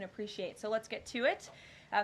appreciate. So let's get to it.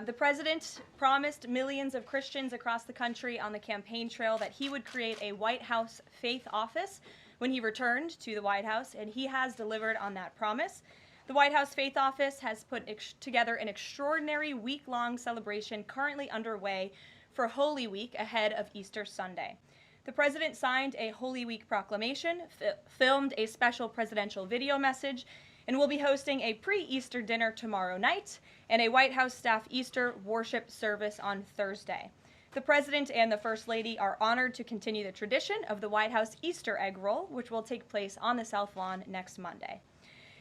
The president promised millions of Christians across the country on the campaign trail that he would create a White House faith office when he returned to the White House, and he has delivered on that promise. The White House Faith Office has put together an extraordinary week-long celebration currently underway for Holy Week ahead of Easter Sunday. The president signed a Holy Week proclamation, filmed a special presidential video message, and will be hosting a pre-Easter dinner tomorrow night and a White House staff Easter worship service on Thursday. The president and the First Lady are honored to continue the tradition of the White House Easter egg roll, which will take place on the South Lawn next Monday.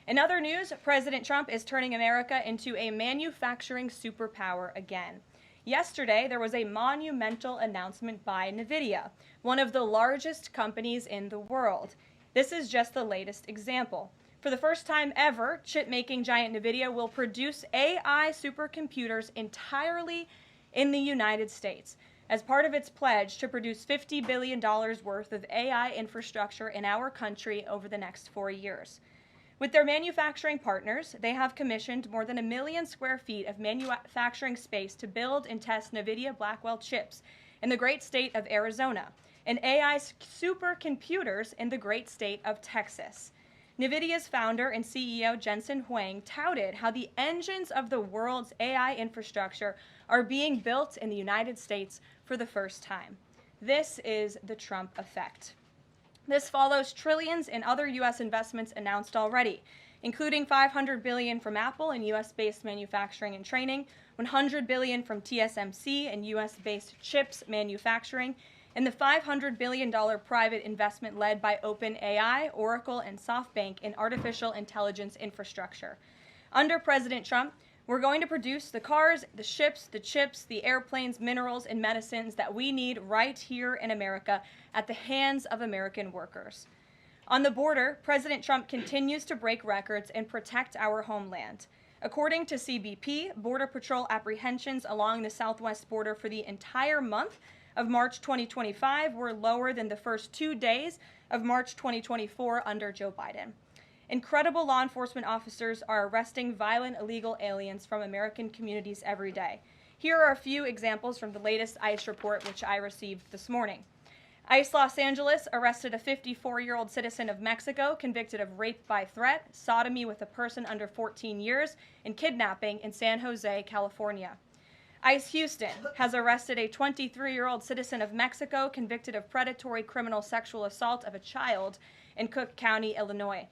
In other news, President Trump is turning America into a manufacturing superpower again. Yesterday, there was a monumental announcement by NVIDIA, one of the largest companies in the world. This is just the latest example. For the first time ever, chip-making giant NVIDIA will produce AI supercomputers entirely in the United States as part of its pledge to produce $50 billion worth of AI infrastructure in our country over the next 4 years. With their manufacturing partners, they have commissioned more than 1 million square feet of manufacturing space to build and test NVIDIA Blackwell chips in the great state of Arizona and AI supercomputers in the great state of Texas. NVIDIA's founder and CEO Jensen Huang touted how the engines of the world's AI infrastructure are being built in the United States for the first time. This is the Trump effect. This follows trillions in other U.S. investments announced already, including $500 billion from Apple in U.S.-based manufacturing and training, $100 billion from TSMC and U.S.-based chips manufacturing, and the $500 billion private investment led by OpenAI, Oracle, and SoftBank in artificial intelligence infrastructure. Under President Trump, we're going to produce the cars, the ships, the chips, the airplanes, minerals, and medicines that we need right here in America at the hands of American workers. On the border, President Trump continues to break records and protect our homeland. According to CBP, Border Patrol apprehensions along the southwest border for the entire month of March 2025 were lower than the first 2 days of March 2024 under Joe Biden. Incredible law enforcement officers are arresting violent illegal aliens from American communities every day. Here are a few examples from the latest ICE report, which I received this morning. ICE Los Angeles arrested a 54-year-old citizen of Mexico convicted of rape by threat, sodomy with a person under 14 years, and kidnapping in San Jose, California. ICE Houston has arrested a 23-year-old citizen of Mexico convicted of predatory criminal sexual assault of a child in Cook County, Illinois.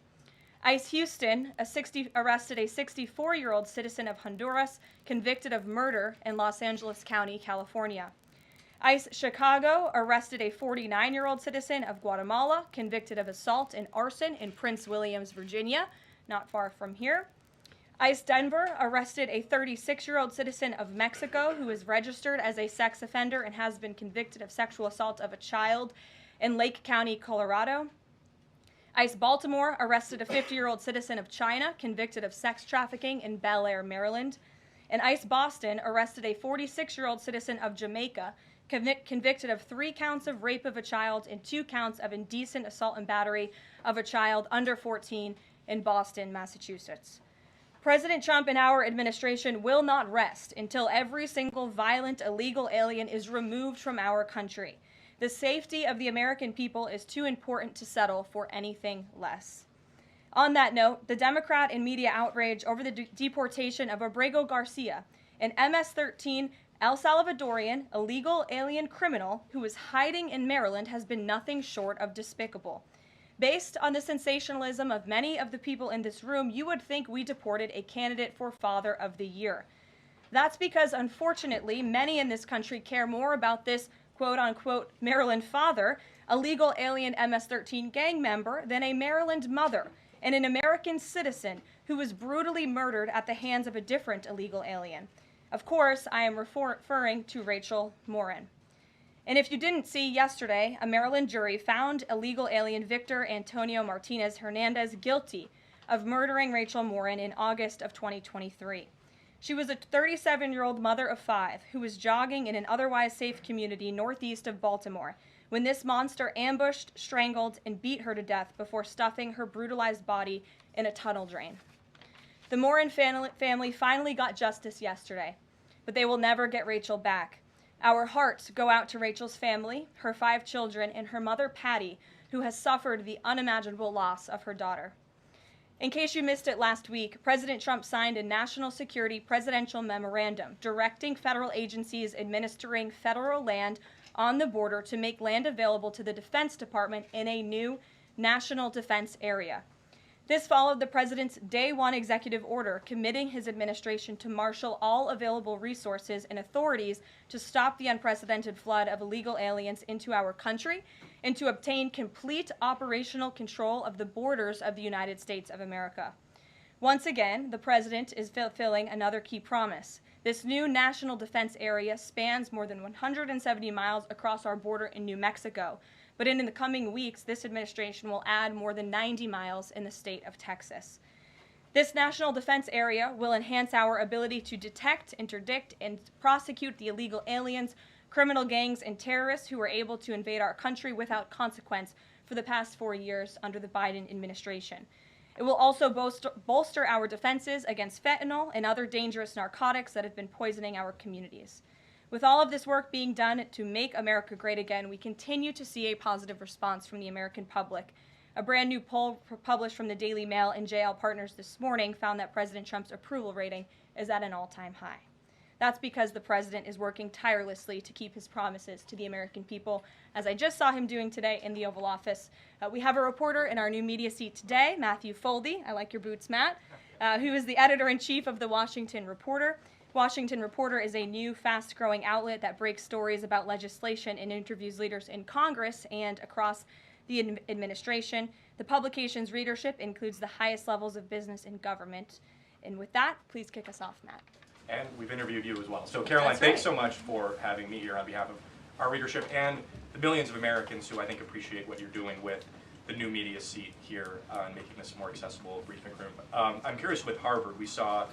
ICE Houston arrested a 64-year-old citizen of Honduras convicted of murder in Los Angeles County, California. ICE Chicago arrested a 49-year-old citizen of Guatemala convicted of assault and arson in Prince Williams, Virginia, not far from here. ICE Denver arrested a 36-year-old citizen of Mexico who is registered as a sex offender and has been convicted of sexual assault of a child in Lake County, Colorado. ICE Baltimore arrested a 50-year-old citizen of China convicted of sex trafficking in Bel Air, Maryland. And ICE Boston arrested a 46-year-old citizen of Jamaica convicted of 3 counts of rape of a child and 2 counts of indecent assault and battery of a child under 14 in Boston, Massachusetts. President Trump and our administration will not rest until every single violent illegal alien is removed from our country. The safety of the American people is too important to settle for anything less. On that note, the Democrat and media outrage over the deportation of Abrego Garcia, an MS-13 El Salvadorian illegal alien criminal who is hiding in Maryland, has been nothing short of despicable. Based on the sensationalism of many of the people in this room, you would think we deported a candidate for Father of the Year. That's because, unfortunately, many in this country care more about this quote-unquote Maryland father, a legal alien MS-13 gang member, than a Maryland mother and an American citizen who was brutally murdered at the hands of a different illegal alien. Of course, I am referring to Rachel Morin. And if you didn't see, yesterday, a Maryland jury found illegal alien Victor Antonio Martinez Hernandez guilty of murdering Rachel Morin in August of 2023. She was a 37-year-old mother of 5 who was jogging in an otherwise safe community northeast of Baltimore when this monster ambushed, strangled, and beat her to death before stuffing her brutalized body in a tunnel drain. The Morin family finally got justice yesterday, but they will never get Rachel back. Our hearts go out to Rachel's family, her 5 children, and her mother, Patty, who has suffered the unimaginable loss of her daughter. In case you missed it last week, President Trump signed a national security presidential memorandum directing federal agencies administering federal land on the border to make land available to the Defense Department in a new national defense area. This followed the president's Day 1 executive order committing his administration to marshal all available resources and authorities to stop the unprecedented flood of illegal aliens into our country and to obtain complete operational control of the borders of the United States of America. Once again, the president is fulfilling another key promise. This new national defense area spans more than 170 miles across our border in New Mexico, but in the coming weeks, this administration will add more than 90 miles in the state of Texas. This national defense area will enhance our ability to detect, interdict, and prosecute the illegal aliens, criminal gangs, and terrorists who were able to invade our country without consequence for the past 4 years under the Biden administration. It will also bolster our defenses against fentanyl and other dangerous narcotics that have been poisoning our communities. With all of this work being done to make America great again, we continue to see a positive response from the American public. A brand new poll published from the Daily Mail and JL Partners this morning found that President Trump's approval rating is at an all-time high. That's because the president is working tirelessly to keep his promises to the American people, as I just saw him doing today in the Oval Office. We have a reporter in our new media seat today, Matthew Foldy. I like your boots, Matt, who is the editor-in-chief of the Washington Reporter. Washington Reporter is a new, fast-growing outlet that breaks stories about legislation and interviews leaders in Congress and across the administration. The publication's readership includes the highest levels of business and government. And with that, please kick us off, Matt. And we've interviewed you as well. So Karoline, thanks so much for having me here on behalf of our readership and the millions of Americans who I think appreciate what you're doing with the new media seat here and making this a more accessible briefing room. I'm curious with Harvard, we saw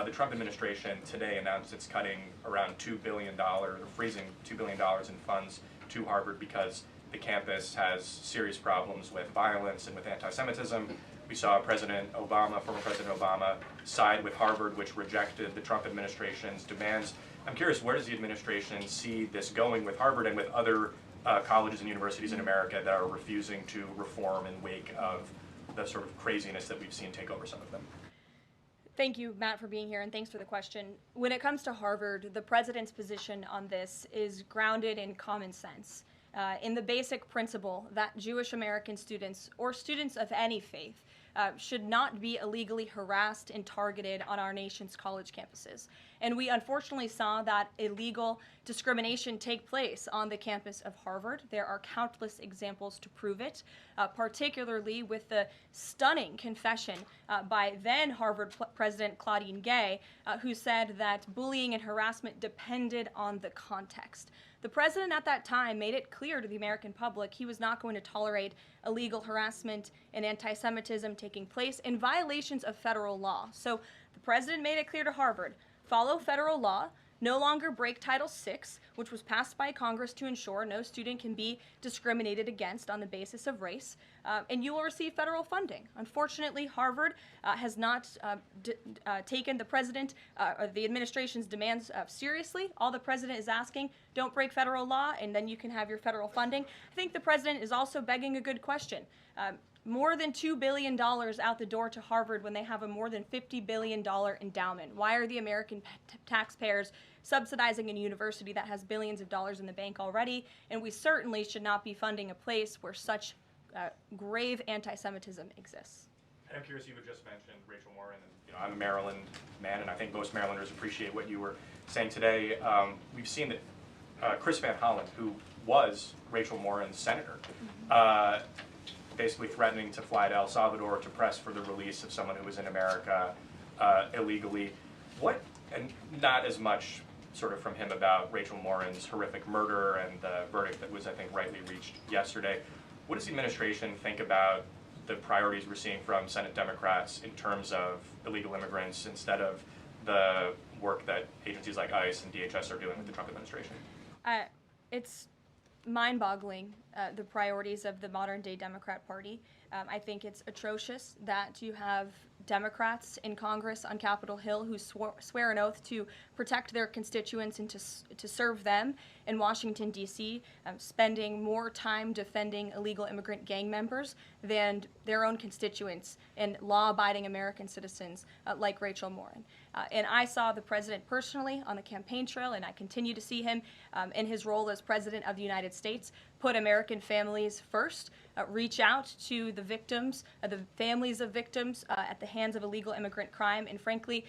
the Trump administration today announced it's cutting around $2 billion, or freezing $2 billion in funds to Harvard because the campus has serious problems with violence and with anti-Semitism. We saw President Obama, former President Obama, side with Harvard, which rejected the Trump administration's demands. I'm curious, where does the administration see this going with Harvard and with other colleges and universities in America that are refusing to reform in wake of the sort of craziness that we've seen take over some of them? Thank you, Matt, for being here, and thanks for the question. When it comes to Harvard, the president's position on this is grounded in common sense, in the basic principle that Jewish American students, or students of any faith, should not be illegally harassed and targeted on our nation's college campuses. And we unfortunately saw that illegal discrimination take place on the campus of Harvard. There are countless examples to prove it, particularly with the stunning confession by then Harvard President Claudine Gay, who said that bullying and harassment depended on the context. The president at that time made it clear to the American public he was not going to tolerate illegal harassment and anti-Semitism taking place in violations of federal law. So the president made it clear to Harvard, follow federal law, no longer break Title VI, which was passed by Congress to ensure no student can be discriminated against on the basis of race, and you will receive federal funding. Unfortunately, Harvard has not taken the president or the administration's demands seriously. All the president is asking, don't break federal law, and then you can have your federal funding. I think the president is also begging a good question. More than $2 billion out the door to Harvard when they have a more than $50 billion endowment. Why are the American taxpayers subsidizing a university that has billions of dollars in the bank already? And we certainly should not be funding a place where such grave anti-Semitism exists. And I'm curious, you had just mentioned Rachel Morin, and I'm a Maryland man, and I think most Marylanders appreciate what you were saying today. We've seen that Chris Van Hollen, who was Rachel Morin's senator, basically threatening to fly to El Salvador to press for the release of someone who was in America illegally. And not as much sort of from him about Rachel Morin's horrific murder and the verdict that was, I think, rightly reached yesterday. What does the administration think about the priorities we're seeing from Senate Democrats in terms of illegal immigrants instead of the work that agencies like ICE and DHS are doing with the Trump administration? It's mind-boggling, the priorities of the modern-day Democrat Party. I think it's atrocious that you have Democrats in Congress on Capitol Hill who swear an oath to protect their constituents and to serve them in Washington, D.C., spending more time defending illegal immigrant gang members than their own constituents and law-abiding American citizens like Rachel Morin. And I saw the president personally on the campaign trail, and I continue to see him in his role as president of the United States, put American families first, reach out to the victims, the families of victims at the hands of illegal immigrant crime, and frankly,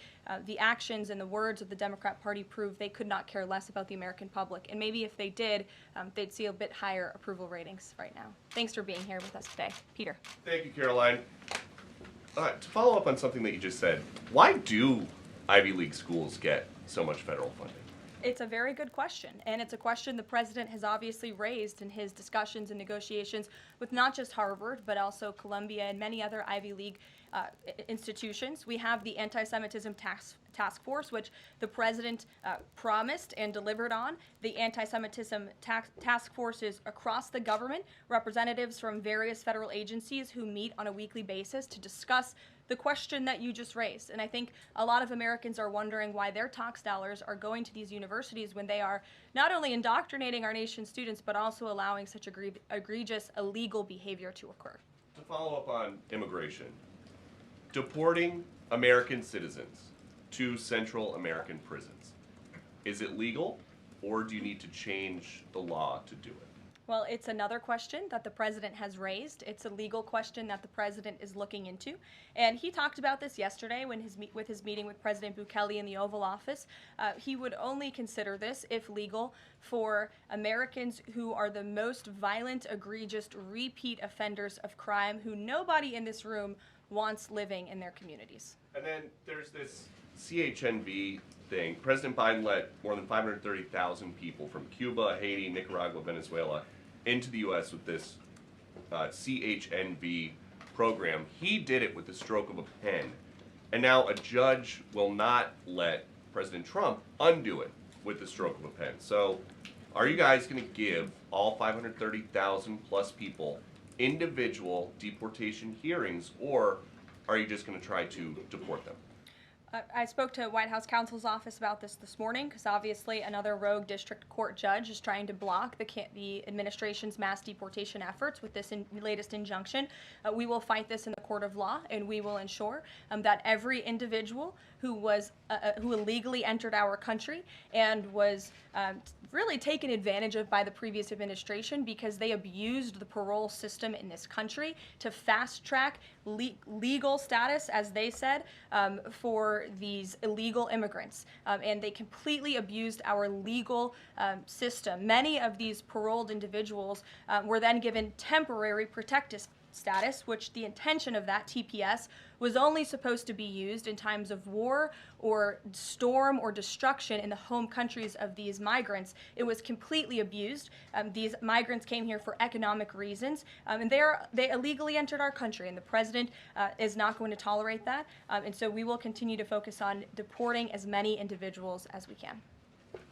the actions and the words of the Democrat Party prove they could not care less about the American public. And maybe if they did, they'd see a bit higher approval ratings right now. Thanks for being here with us today. Peter. Thank you, Karoline. To follow up on something that you just said, why do Ivy League schools get so much federal funding? It's a very good question, and it's a question the president has obviously raised in his discussions and negotiations with not just Harvard, but also Columbia and many other Ivy League institutions. We have the Anti-Semitism Task Force, which the president promised and delivered on. The Anti-Semitism Task Force is across the government, representatives from various federal agencies who meet on a weekly basis to discuss the question that you just raised. And I think a lot of Americans are wondering why their tax dollars are going to these universities when they are not only indoctrinating our nation's students, but also allowing such egregious illegal behavior to occur. To follow up on immigration, deporting American citizens to Central American prisons, is it legal, or do you need to change the law to do it? Well, it's another question that the president has raised. It's a legal question that the president is looking into. And he talked about this yesterday when with his meeting with President Bukele in the Oval Office. He would only consider this, if legal, for Americans who are the most violent, egregious, repeat offenders of crime who nobody in this room wants living in their communities. And then there's this CHNV thing. President Biden let more than 530,000 people from Cuba, Haiti, Nicaragua, Venezuela into the U.S. with this CHNV program. He did it with the stroke of a pen. And now a judge will not let President Trump undo it with the stroke of a pen. So are you guys going to give all 530,000 plus people individual deportation hearings, or are you just going to try to deport them? I spoke to White House counsel's office about this morning because obviously another rogue district court judge is trying to block the administration's mass deportation efforts with this latest injunction. We will fight this in the court of law, and we will ensure that every individual who illegally entered our country and was really taken advantage of by the previous administration because they abused the parole system in this country to fast track legal status, as they said, for these illegal immigrants. And they completely abused our legal system. Many of these paroled individuals were then given temporary protective status, which the intention of that, TPS, was only supposed to be used in times of war or storm or destruction in the home countries of these migrants. It was completely abused. These migrants came here for economic reasons, and they illegally entered our country, and the president is not going to tolerate that. And so we will continue to focus on deporting as many individuals as we can.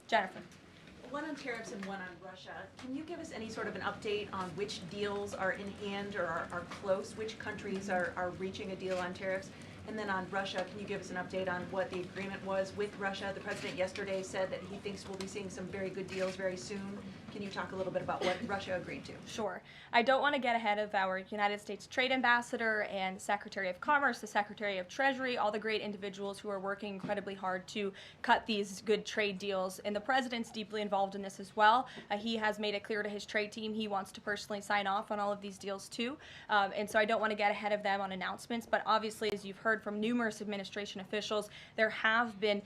Jennifer. One on tariffs and one on Russia. Can you give us any sort of an update on which deals are in hand or are close? Which countries are reaching a deal on tariffs? And then on Russia, can you give us an update on what the agreement was with Russia? The president yesterday said that he thinks we'll be seeing some very good deals very soon. Can you talk a little bit about what Russia agreed to? Sure. I don't want to get ahead of our United States Trade Ambassador and Secretary of Commerce, the Secretary of Treasury, all the great individuals who are working incredibly hard to cut these good trade deals. And the president's deeply involved in this as well. He has made it clear to his trade team he wants to personally sign off on all of these deals too. And so I don't want to get ahead of them on announcements. But obviously, as you've heard from numerous administration officials, there have been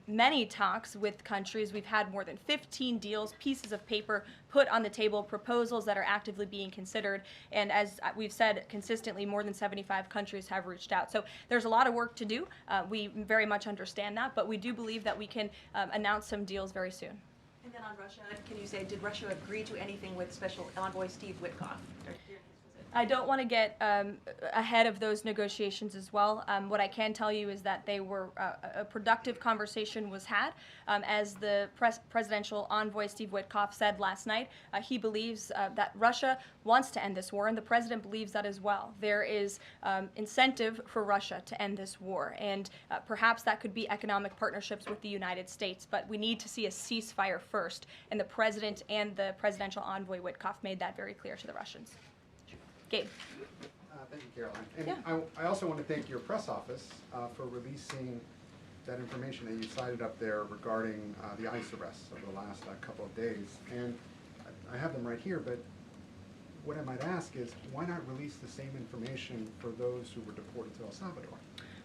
many talks with countries. We've had more than 15 deals, pieces of paper put on the table, proposals that are actively being considered. And as we've said consistently, more than 75 countries have reached out. So there's a lot of work to do. We very much understand that, but we do believe that we can announce some deals very soon. And then on Russia, can you say, did Russia agree to anything with Special Envoy Steve Witkoff? I don't want to get ahead of those negotiations as well. What I can tell you is that they were a productive conversation was had. As the presidential envoy Steve Witkoff said last night, he believes that Russia wants to end this war, and the president believes that as well. There is incentive for Russia to end this war, and perhaps that could be economic partnerships with the United States, but we need to see a ceasefire first, and the president and the presidential envoy Witkoff made that very clear to the Russians. Gabe. Thank you, Caroline. And Yeah. I also want to thank your press office for releasing that information that you cited up there regarding the ICE arrests over the last couple of days. And I have them right here, but what I might ask is, why not release the same information for those who were deported to El Salvador?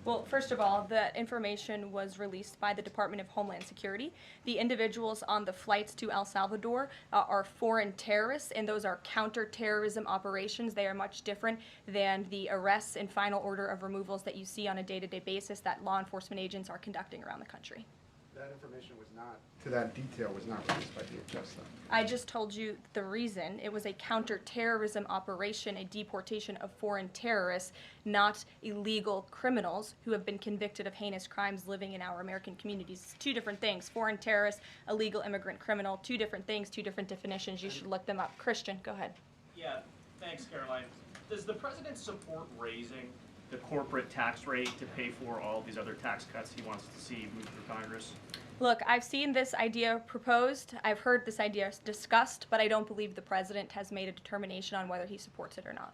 Well, first of all, that information was released by the Department of Homeland Security. The individuals on the flights to El Salvador are foreign terrorists, and those are counterterrorism operations. They are much different than the arrests and final order of removals that you see on a day-to-day basis that law enforcement agents are conducting around the country. That information was not, to that detail, was not released by DHS, though. I just told you the reason. It was a counterterrorism operation, a deportation of foreign terrorists, not illegal criminals who have been convicted of heinous crimes living in our American communities. It's two different things. Foreign terrorist, illegal immigrant criminal, two different things, two different definitions. You should look them up. Christian, go ahead. Yeah, thanks, Caroline. Does the president support raising the corporate tax rate to pay for all these other tax cuts he wants to see move through Congress? Look, I've seen this idea proposed. I've heard this idea discussed, but I don't believe the president has made a determination on whether he supports it or not.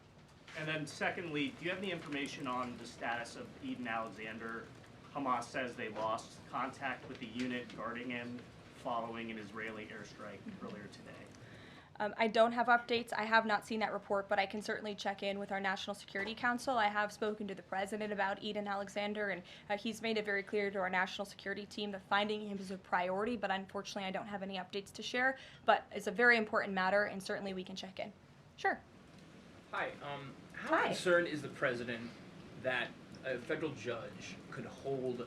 And then secondly, do you have any information on the status of Eden Alexander? Hamas says they lost contact with the unit guarding him following an Israeli airstrike earlier today. I don't have updates. I have not seen that report, but I can certainly check in with our National Security Council. I have spoken to the president about Eden Alexander, and he's made it very clear to our national security team that finding him is a priority, but unfortunately I don't have any updates to share. But it's a very important matter, and certainly we can check in. Sure. Hi. How Hi. concerned is the president that a federal judge could hold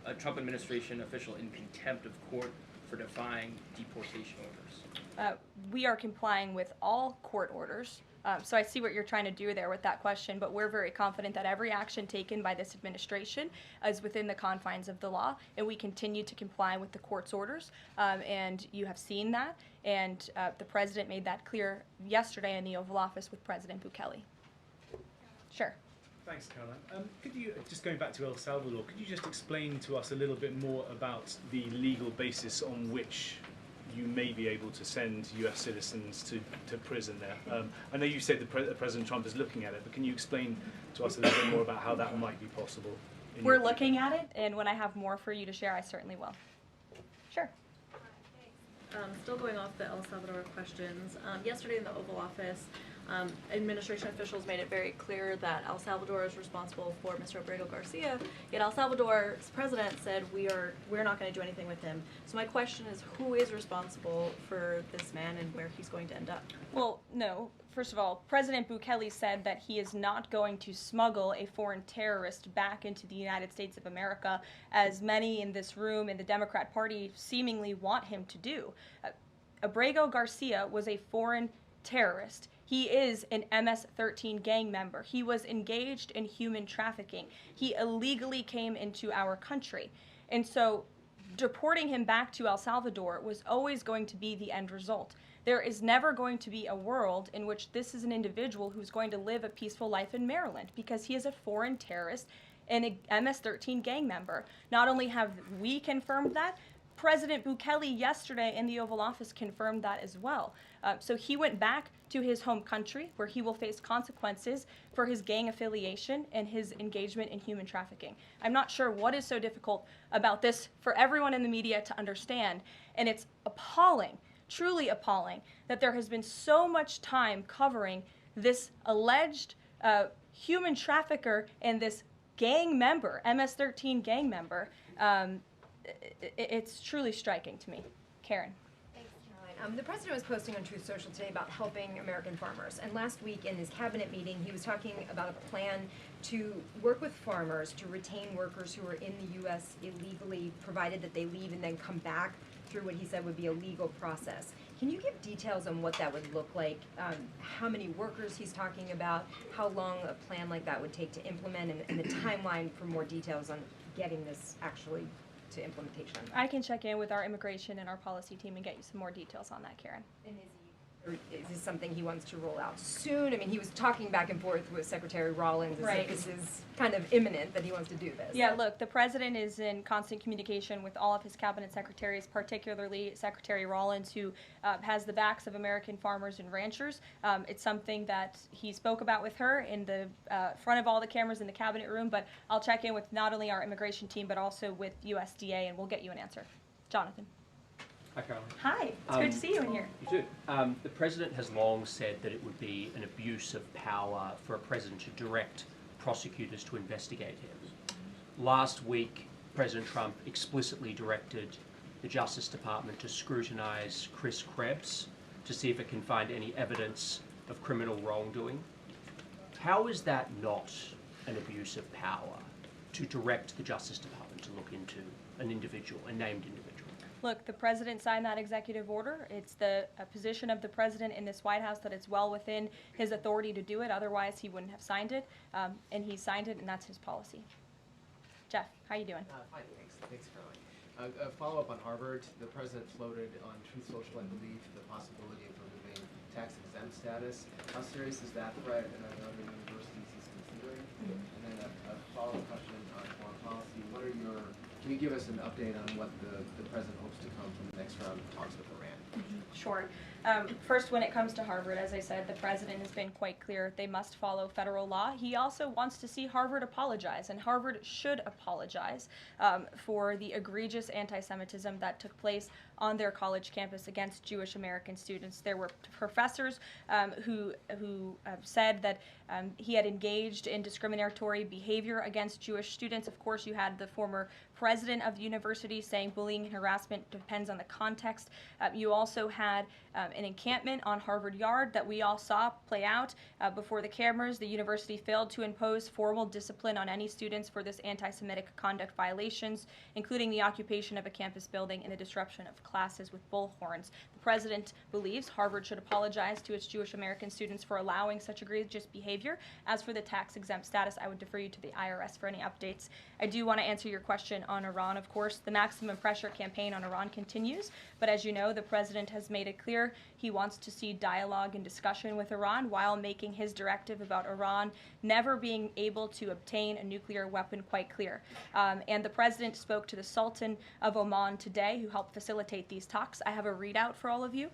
a Trump administration official in contempt of court for defying deportation orders? We are complying with all court orders. So I see what you're trying to do there with that question, but we're very confident that every action taken by this administration is within the confines of the law, and we continue to comply with the court's orders. And you have seen that, and the president made that clear yesterday in the Oval Office with President Bukele. Sure. Thanks, Caroline. Could you, just going back to El Salvador, could you just explain to us a little bit more about the legal basis on which you may be able to send US citizens to prison there? I know you said President Trump is looking at it, but can you explain to us a little bit more about how that might be possible? We're looking at it, and when I have more for you to share, I certainly will. Sure. Still going off the El Salvador questions, yesterday in the Oval Office, administration officials made it very clear that El Salvador is responsible for Mr. Abrego Garcia, yet El Salvador's president said we're not going to do anything with him. So my question is, who is responsible for this man and where he's going to end up? Well, no. First of all, President Bukele said that he is not going to smuggle a foreign terrorist back into the United States of America, as many in this room in the Democrat Party seemingly want him to do. Abrego Garcia was a foreign terrorist. He is an MS-13 gang member. He was engaged in human trafficking. He illegally came into our country. And so deporting him back to El Salvador was always going to be the end result. There is never going to be a world in which this is an individual who's going to live a peaceful life in Maryland, because he is a foreign terrorist and a MS-13 gang member. Not only have we confirmed that, President Bukele yesterday in the Oval Office confirmed that as well. So he went back to his home country, where he will face consequences for his gang affiliation and his engagement in human trafficking. I'm not sure what is so difficult about this for everyone in the media to understand, and it's appalling, truly appalling, that there has been so much time covering this alleged human trafficker and this gang member, MS-13 gang member. It's truly striking to me. Karen. Thanks, Caroline. The president was posting on Truth Social today about helping American farmers. And last week in his cabinet meeting, he was talking about a plan to work with farmers to retain workers who are in the U.S. illegally, provided that they leave and then come back through what he said would be a legal process. Can you give details on what that would look like? How many workers he's talking about? How long a plan like that would take to implement, and the timeline for more details on getting this actually to implementation? I can check in with our immigration and our policy team and get you some more details on that, Karen. And is this something he wants to roll out soon? I mean, he was talking back and forth with Secretary Rollins as Right. if this is kind of imminent that he wants to do this. Yeah, look, the president is in constant communication with all of his cabinet secretaries, particularly Secretary Rollins, who has the backs of American farmers and ranchers. It's something that he spoke about with her in the front of all the cameras in the cabinet room, but I'll check in with not only our immigration team, but also with USDA, and we'll get you an answer. Jonathan. Hi, Caroline. Hi, it's good to see you in here. You too. The President has long said that it would be an abuse of power for a President to direct prosecutors to investigate him. Last week, President Trump explicitly directed the Justice Department to scrutinize Chris Krebs to see if it can find any evidence of criminal wrongdoing. How is that not an abuse of power to direct the Justice Department to look into an individual, a named individual? Look, the president signed that executive order. It's the position of the president in this White House that it's well within his authority to do it. Otherwise, he wouldn't have signed it. And he signed it, and that's his policy. Jeff, how you doing? Fine, thanks, Caroline. A follow-up on Harvard. The president floated on Truth Social, I believe, the possibility of removing tax-exempt status. How serious is that threat, and are there other universities he's considering? And then a follow-up question on foreign policy. Can you give us an update on what the president hopes to come from the next round of talks with Iran? Sure. First, when it comes to Harvard, as I said, the president has been quite clear they must follow federal law. He also wants to see Harvard apologize, and Harvard should apologize for the egregious anti-Semitism that took place on their college campus against Jewish American students. There were professors who said that he had engaged in discriminatory behavior against Jewish students. Of course, you had the former president of the university saying bullying and harassment depends on the context. You also had an encampment on Harvard Yard that we all saw play out before the cameras. The university failed to impose formal discipline on any students for this anti-Semitic conduct violations, including the occupation of a campus building and the disruption of classes with bullhorns. The president believes Harvard should apologize to its Jewish American students for allowing such egregious behavior. As for the tax-exempt status, I would defer you to the IRS for any updates. I do want to answer your question on Iran, of course. The maximum pressure campaign on Iran continues, but as you know, the president has made it clear he wants to see dialogue and discussion with Iran while making his directive about Iran never being able to obtain a nuclear weapon quite clear. And the president spoke to the Sultan of Oman today, who helped facilitate these talks. I have a readout for all of you.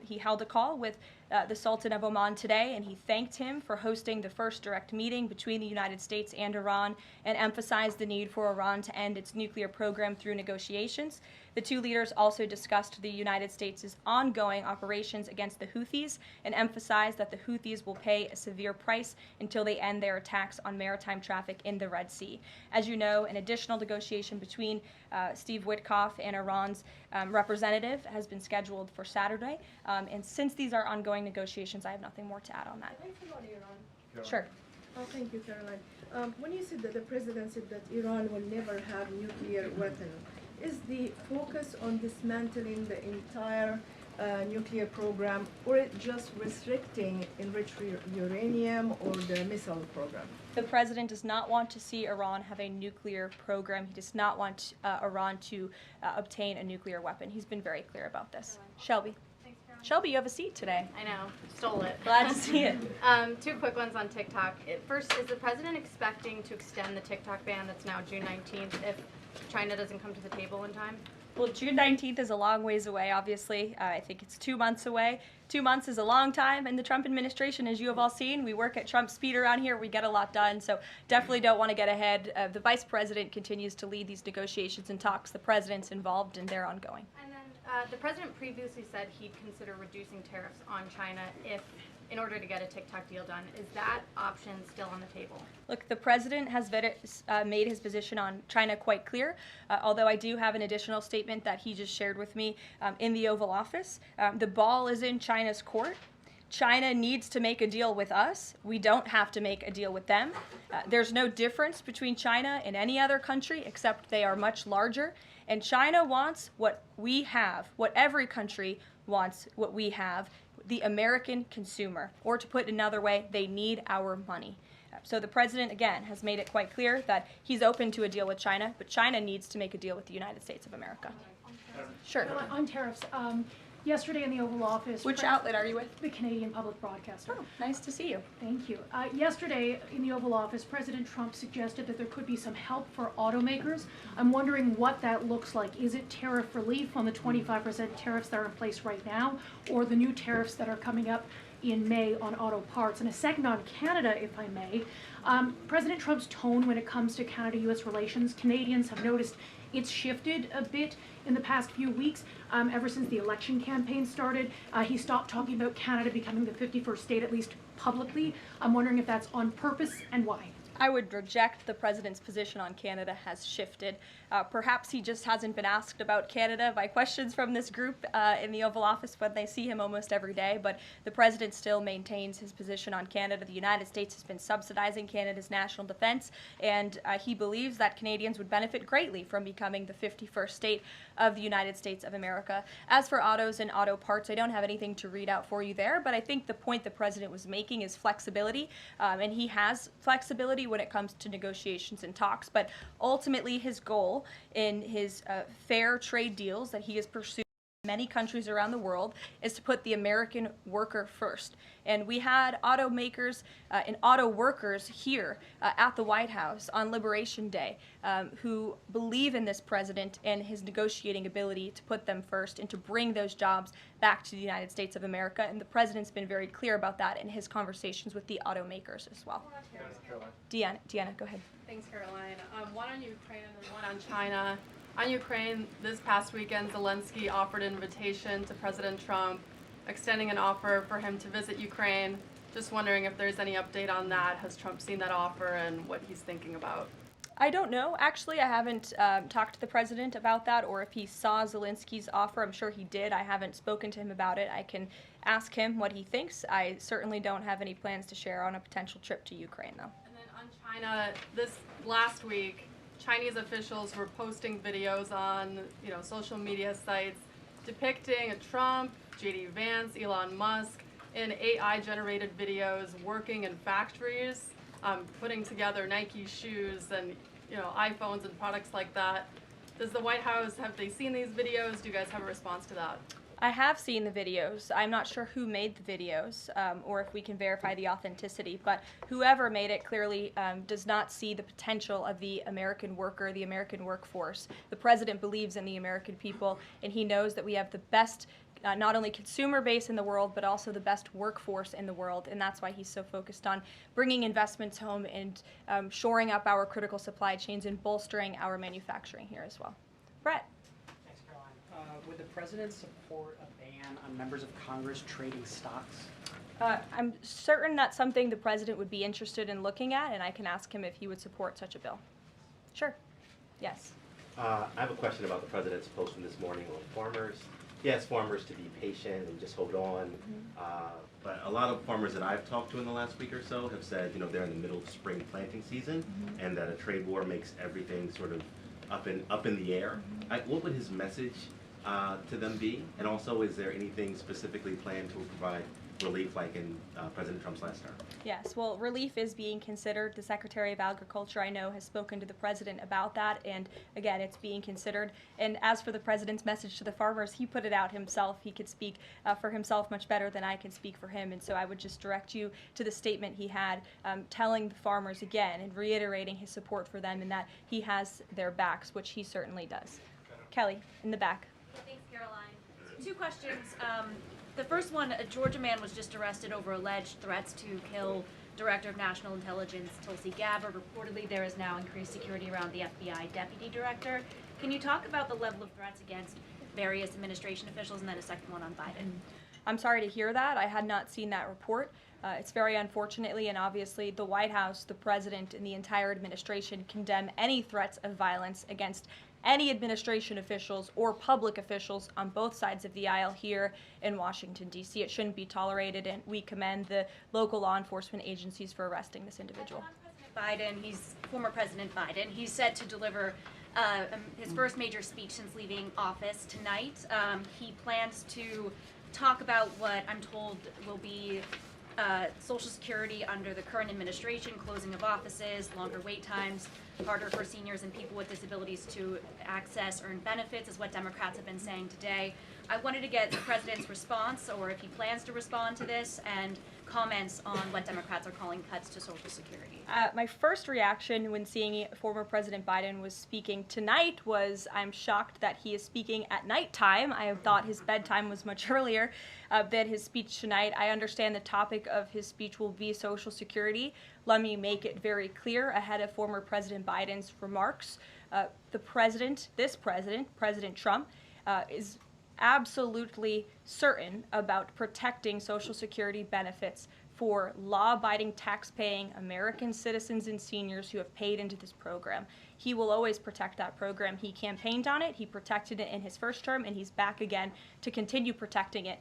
He held a call with the Sultan of Oman today, and he thanked him for hosting the first direct meeting between the United States and Iran and emphasized the need for Iran to end its nuclear program through negotiations. The two leaders also discussed the United States' ongoing operations against the Houthis and emphasized that the Houthis will pay a severe price until they end their attacks on maritime traffic in the Red Sea. As you know, an additional negotiation between Steve Witkoff and Iran's representative has been scheduled for Saturday. And since these are ongoing negotiations, I have nothing more to add on that. Can I follow Iran? Sure. Oh, thank you, Caroline. When you said that the president said that Iran will never have nuclear weapon, is the focus on dismantling the entire nuclear program, or it just restricting enriched uranium or the missile program? The president does not want to see Iran have a nuclear program. He does not want Iran to obtain a nuclear weapon. He's been very clear about this. Shelby. Shelby, you have a seat today. I know, stole it. Glad to see it. Two quick ones on TikTok. First, is the president expecting to extend the TikTok ban that's now June 19th if China doesn't come to the table in time? Well, June 19th is a long ways away, obviously. I think it's 2 months away. 2 months is a long time, and the Trump administration, as you have all seen, we work at Trump speed around here. We get a lot done, so definitely don't want to get ahead. The vice president continues to lead these negotiations and talks. The president's involved, and they're ongoing. And then the president previously said he'd consider reducing tariffs on China in order to get a TikTok deal done. Is that option still on the table? Look, the president has made his position on China quite clear, although I do have an additional statement that he just shared with me in the Oval Office. The ball is in China's court. China needs to make a deal with us. We don't have to make a deal with them. There's no difference between China and any other country except they are much larger. And China wants what we have, what every country wants what we have, the American consumer. Or to put it another way, they need our money. So the president, again, has made it quite clear that he's open to a deal with China, but China needs to make a deal with the United States of America. Sure. On tariffs, yesterday in the Oval Office. Which outlet are you with? The Canadian Public Broadcaster. Oh, nice to see you. Thank you. Yesterday in the Oval Office, President Trump suggested that there could be some help for automakers. I'm wondering what that looks like. Is it tariff relief on the 25% tariffs that are in place right now, or the new tariffs that are coming up in May on auto parts? And a second on Canada, if I may. President Trump's tone when it comes to Canada-U.S. relations, Canadians have noticed it's shifted a bit in the past few weeks. Ever since the election campaign started, he stopped talking about Canada becoming the 51st state, at least publicly. I'm wondering if that's on purpose and why. I would reject the president's position on Canada has shifted. Perhaps he just hasn't been asked about Canada by questions from this group in the Oval Office when they see him almost every day, but the president still maintains his position on Canada. The United States has been subsidizing Canada's national defense, and he believes that Canadians would benefit greatly from becoming the 51st state of the United States of America. As for autos and auto parts, I don't have anything to read out for you there, but I think the point the president was making is flexibility, and he has flexibility when it comes to negotiations and talks, but ultimately his goal in his fair trade deals that he has pursued in many countries around the world is to put the American worker first. And we had automakers and auto workers here at the White House on Liberation Day who believe in this president and his negotiating ability to put them first and to bring those jobs back to the United States of America. And the president's been very clear about that in his conversations with the automakers as well. Deanna, go ahead. Thanks, Caroline. One on Ukraine and one on China. On Ukraine, this past weekend, Zelensky offered an invitation to President Trump, extending an offer for him to visit Ukraine. Just wondering if there's any update on that. Has Trump seen that offer and what he's thinking about? I don't know. Actually, I haven't talked to the president about that, or if he saw Zelensky's offer. I'm sure he did. I haven't spoken to him about it. I can ask him what he thinks. I certainly don't have any plans to share on a potential trip to Ukraine, though. And then on China, this last week, Chinese officials were posting videos on, social media sites depicting Trump, J.D. Vance, Elon Musk in AI-generated videos working in factories, putting together Nike shoes and, iPhones and products like that. Does the White House, have they seen these videos? Do you guys have a response to that? I have seen the videos. I'm not sure who made the videos or if we can verify the authenticity, but whoever made it clearly does not see the potential of the American worker, the American workforce. The president believes in the American people, and he knows that we have the best not only consumer base in the world, but also the best workforce in the world, and that's why he's so focused on bringing investments home and shoring up our critical supply chains and bolstering our manufacturing here as well. Brett. Would the president support a ban on members of Congress trading stocks? I'm certain that's something the president would be interested in looking at, and I can ask him if he would support such a bill. Sure. Yes. I have a question about the president's post from this morning on farmers. He asked farmers to be patient and just hold on. But a lot of farmers that I've talked to in the last week or so have said, they're in the middle of spring planting season, and that a trade war makes everything sort of up in the air. What would his message to them be? And also, is there anything specifically planned to provide relief like in President Trump's last term? Yes, well, relief is being considered. The Secretary of Agriculture, I know, has spoken to the president about that, and again, it's being considered. And as for the president's message to the farmers, he put it out himself. He could speak for himself much better than I can speak for him, and so I would just direct you to the statement he had telling the farmers again and reiterating his support for them and that he has their backs, which he certainly does. Kelly, in the back. Thanks, Caroline. Two questions. The first one, a Georgia man was just arrested over alleged threats to kill Director of National Intelligence Tulsi Gabbard. Reportedly, there is now increased security around the FBI Deputy Director. Can you talk about the level of threats against various administration officials, and then a second one on Biden? I'm sorry to hear that. I had not seen that report. It's very unfortunately, and obviously the White House, the president, and the entire administration condemn any threats of violence against any administration officials or public officials on both sides of the aisle here in Washington, D.C. It shouldn't be tolerated, and we commend the local law enforcement agencies for arresting this individual. Biden, former President Biden, he's set to deliver his first major speech since leaving office tonight. He plans to talk about what I'm told will be Social Security under the current administration, closing of offices, longer wait times, harder for seniors and people with disabilities to access earned benefits, is what Democrats have been saying today. I wanted to get the president's response, or if he plans to respond to this, and comments on what Democrats are calling cuts to Social Security. My first reaction when seeing former President Biden was speaking tonight was, I'm shocked that he is speaking at nighttime. I thought his bedtime was much earlier than his speech tonight. I understand the topic of his speech will be Social Security. Let me make it very clear ahead of former President Biden's remarks. President Trump, is absolutely certain about protecting Social Security benefits for law-abiding, tax-paying American citizens and seniors who have paid into this program. He will always protect that program. He campaigned on it, he protected it in his first term, and he's back again to continue protecting it.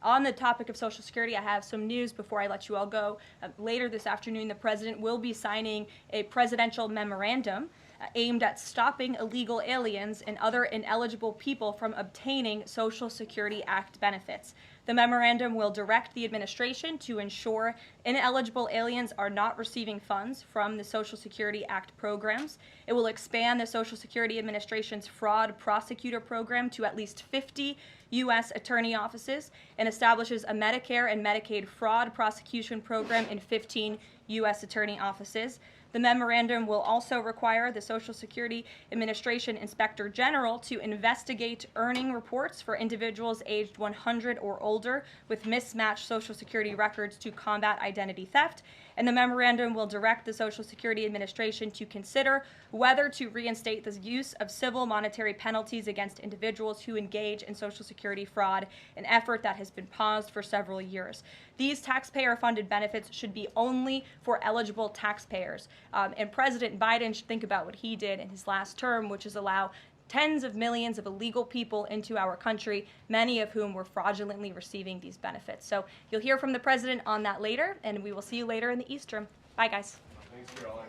On the topic of Social Security, I have some news before I let you all go. Later this afternoon, the president will be signing a presidential memorandum aimed at stopping illegal aliens and other ineligible people from obtaining Social Security Act benefits. The memorandum will direct the administration to ensure ineligible aliens are not receiving funds from the Social Security Act programs. It will expand the Social Security Administration's fraud prosecutor program to at least 50 U.S. attorney offices and establishes a Medicare and Medicaid fraud prosecution program in 15 U.S. attorney offices. The memorandum will also require the Social Security Administration Inspector General to investigate earning reports for individuals aged 100 or older with mismatched Social Security records to combat identity theft. And the memorandum will direct the Social Security Administration to consider whether to reinstate the use of civil monetary penalties against individuals who engage in Social Security fraud, an effort that has been paused for several years. These taxpayer-funded benefits should be only for eligible taxpayers. And President Biden should think about what he did in his last term, which is allow tens of millions of illegal people into our country, many of whom were fraudulently receiving these benefits. So you'll hear from the president on that later, and we will see you later in the East Room. Bye, guys. Thanks, Caroline.